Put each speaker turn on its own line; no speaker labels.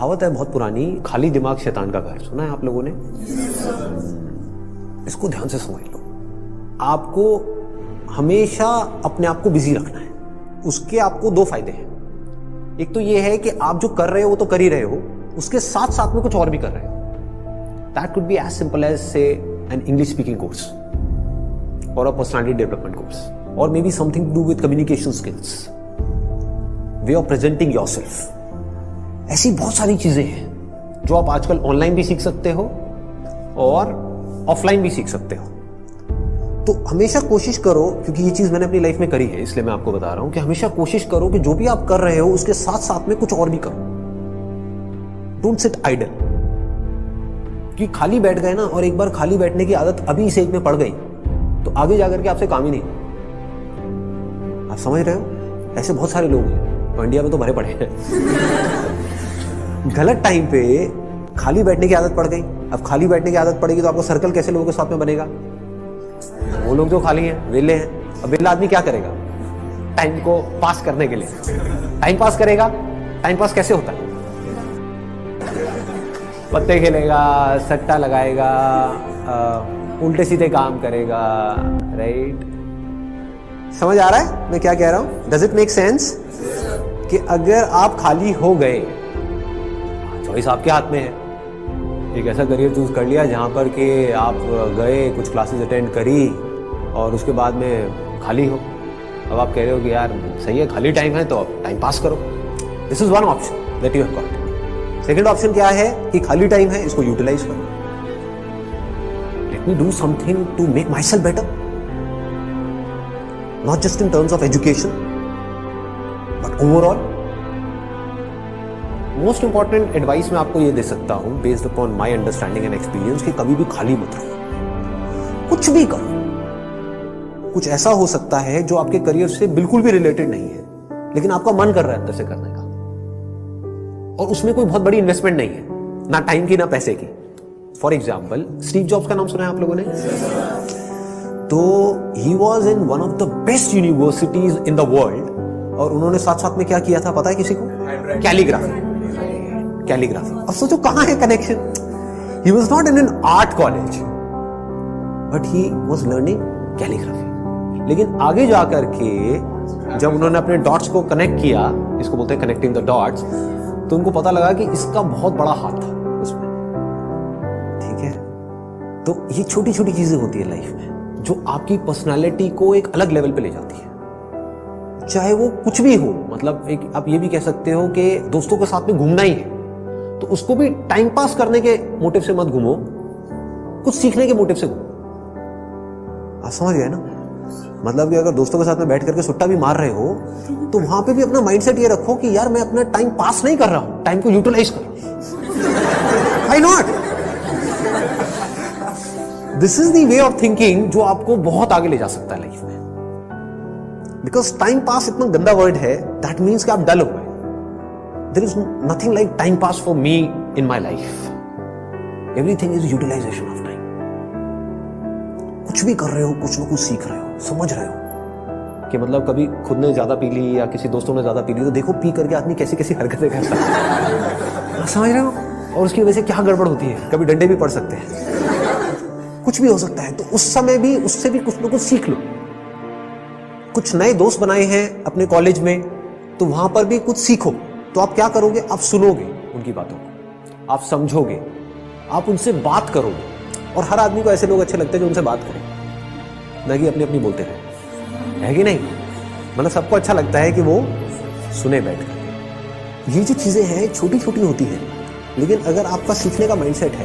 कहावत है बहुत पुरानी, खाली दिमाग शैतान का घर। सुना है आप लोगों ने? इसको ध्यान से समझ लो। आपको हमेशा अपने आप को बिजी रखना है। उसके आपको दो फायदे हैं। एक तो ये है कि आप जो कर रहे हो वो तो कर ही रहे हो, उसके साथ साथ में कुछ और भी कर रहे हो। That could be as simple as say an English speaking course और अ पर्सनालिटी डेवलपमेंट कोर्स, और may be something to do with communication skills, way of presenting yourself. ऐसी बहुत सारी चीजें हैं जो आप आजकल ऑनलाइन भी सीख सकते हो और ऑफलाइन भी सीख सकते हो। तो हमेशा कोशिश करो, क्योंकि ये चीज मैंने अपनी लाइफ में करी है इसलिए मैं आपको बता रहा हूं कि हमेशा कोशिश करो कि जो भी आप कर रहे हो उसके साथ साथ में कुछ और भी करो। Don't sit idle. कि खाली बैठ गए ना, और एक बार खाली बैठने की आदत अभी इस एज में पड़ गई तो आगे जाकर के आपसे काम ही नहीं। आप समझ रहे हो? ऐसे बहुत सारे लोग हैं और इंडिया में तो भरे पड़े हैं। गलत टाइम पे खाली बैठने की आदत पड़ गई। अब खाली बैठने की आदत पड़ेगी तो आपको सर्कल कैसे लोगों के साथ में बनेगा? वो लोग जो खाली हैं, वेले हैं। अब वेला आदमी क्या करेगा टाइम को पास करने के लिए? टाइम पास करेगा। टाइम पास कैसे होता है? पत्ते खेलेगा, सट्टा लगाएगा, उल्टे सीधे काम करेगा। राइट? समझ आ रहा है मैं क्या कह रहा हूं? Does it make sense? कि अगर आप खाली हो गए, चॉइस आपके हाथ में है। एक ऐसा करियर चूज कर लिया जहां पर कि आप गए, कुछ क्लासेस अटेंड करी और उसके बाद में खाली हो। अब आप कह रहे हो कि यार सही है, खाली टाइम है तो अब टाइम पास करो। This is one option that you have got. Second option क्या है कि खाली टाइम है, इसको यूटिलाइज करो। Let me do something to make myself better, not just in terms of education but overall. Most important advice मैं आपको ये दे सकता हूं based upon my understanding and experience कि कभी भी खाली मत रहो, कुछ भी करो। कुछ ऐसा हो सकता है जो आपके करियर से बिल्कुल भी रिलेटेड नहीं है, लेकिन आपका मन कर रहा है अंदर से करने का, और उसमें कोई बहुत बड़ी इन्वेस्टमेंट नहीं है, ना टाइम की ना पैसे की। फॉर एग्जाम्पल, स्टीव जॉब्स का नाम सुना है आप लोगों ने? तो he was in one of the best universities in the world, और उन्होंने साथ साथ में क्या किया था पता है किसी को? कैलीग्राफी। कैलीग्राफी। अब सोचो कहां है connection? He was not in an art college but he was learning calligraphy. लेकिन आगे जाकर के जब उन्होंने अपने डॉट्स को कनेक्ट किया, इसको बोलते हैं कनेक्टिंग द डॉट्स, तो उनको पता लगा कि इसका बहुत बड़ा हाथ था उसमें। ठीक है? तो ये छोटी छोटी चीजें होती है लाइफ में जो आपकी पर्सनालिटी को एक अलग लेवल पे ले जाती है। चाहे वो कुछ भी हो, मतलब एक आप ये भी कह सकते हो कि दोस्तों के साथ में घूमना ही है तो उसको भी टाइम पास करने के मोटिव से मत घूमो, कुछ सीखने के मोटिव से घूमो। आप समझ गए ना? मतलब कि अगर दोस्तों के साथ में बैठ करके सुट्टा भी मार रहे हो तो वहां पे भी अपना माइंडसेट ये रखो कि यार मैं अपना टाइम पास नहीं कर रहा हूं, टाइम को यूटिलाइज करो। Why not? This is the way of thinking जो आपको बहुत आगे ले जा सकता है लाइफ में। बिकॉज टाइम पास इतना गंदा वर्ड है, दैट मीन्स कि आप डल हो गए। There is nothing like time pass for me in my life. Everything is utilisation of time. कुछ भी कर रहे हो, कुछ ना कुछ सीख रहे हो, समझ रहे हो कि मतलब कभी खुद ने ज्यादा पी ली या किसी दोस्तों ने ज्यादा पी ली तो देखो पी करके आदमी कैसी कैसी हरकतें करता है। समझ रहे हो? और उसकी वजह से क्या गड़बड़ होती है, कभी डंडे भी पड़ सकते हैं, कुछ भी हो सकता है। तो उस समय भी उससे भी कुछ ना कुछ सीख लो। कुछ नए दोस्त बनाए हैं अपने कॉलेज में तो वहां पर भी कुछ सीखो। तो आप क्या करोगे? आप सुनोगे उनकी बातों को, आप समझोगे, आप उनसे बात करोगे। और हर आदमी को ऐसे लोग अच्छे लगते हैं जो उनसे बात करें, ना कि अपनी अपनी बोलते रहे, है कि नहीं? मतलब सबको अच्छा लगता है कि वो सुने बैठ कर। ये जो चीजें हैं छोटी छोटी होती हैं, लेकिन अगर आपका सीखने का माइंडसेट है